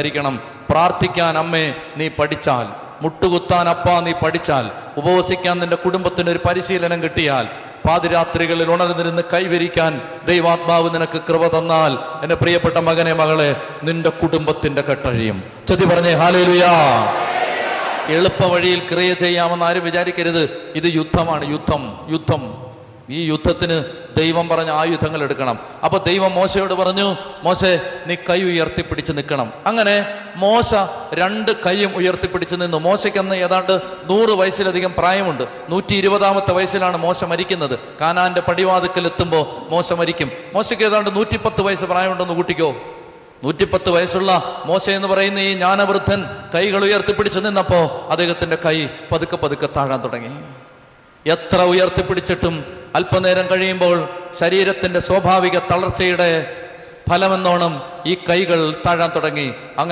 ധരിക്കണം. പ്രാർത്ഥിക്കാൻ അമ്മേ നീ പഠിച്ചാൽ, മുട്ടുകുത്താൻ അപ്പാ നീ പഠിച്ചാൽ, ഉപവസിക്കാൻ നിന്റെ കുടുംബത്തിന് ഒരു പരിശീലനം കിട്ടിയാൽ, പാതിരാത്രികളിൽ ഉണർന്നിരുന്ന് കൈവരിക്കാൻ ദൈവാത്മാവ് നിനക്ക് കൃപ തന്നാൽ, എന്റെ പ്രിയപ്പെട്ട മകനെ മകളെ, നിന്റെ കുടുംബത്തിന്റെ കെട്ടഴിയും. ചൊല്ലി പറഞ്ഞേ ഹല്ലേലൂയാ. എളുപ്പ വഴിയിൽ ക്രിയ ചെയ്യാമെന്ന് ആരും വിചാരിക്കരുത്. ഇത് യുദ്ധമാണ്. യുദ്ധം. ഈ യുദ്ധത്തിന് ദൈവം പറഞ്ഞ ആയുധങ്ങൾ എടുക്കണം. അപ്പൊ ദൈവം മോശയോട് പറഞ്ഞു, മോശെ നീ കൈ ഉയർത്തിപ്പിടിച്ച് നിൽക്കണം. അങ്ങനെ മോശ 2 കൈയും ഉയർത്തിപ്പിടിച്ച് നിന്നു. മോശയ്ക്ക് അന്ന് ഏതാണ്ട് 100 വയസ്സിലധികം പ്രായമുണ്ട്. 120ാമത്തെ വയസ്സിലാണ് മോശ മരിക്കുന്നത്. കാനാന്റെ പടിവാതിക്കൽ എത്തുമ്പോൾ മോശ മരിക്കും. മോശയ്ക്ക് ഏതാണ്ട് 110 വയസ്സ് പ്രായമുണ്ടെന്ന് കൂട്ടിക്കോ. 110 വയസ്സുള്ള മോശ എന്ന് പറയുന്ന ഈ ജ്ഞാനവൃദ്ധൻ കൈകൾ ഉയർത്തിപ്പിടിച്ച് നിന്നപ്പോ അദ്ദേഹത്തിന്റെ കൈ പതുക്കെ പതുക്കെ താഴാൻ തുടങ്ങി. എത്ര ഉയർത്തിപ്പിടിച്ചിട്ടും അല്പനേരം കഴിയുമ്പോൾ ശരീരത്തിന്റെ സ്വാഭാവിക തളർച്ചയുടെ ഫലമെന്നോണം ഈ കൈകൾ താഴാൻ തുടങ്ങി. അങ്ങനെ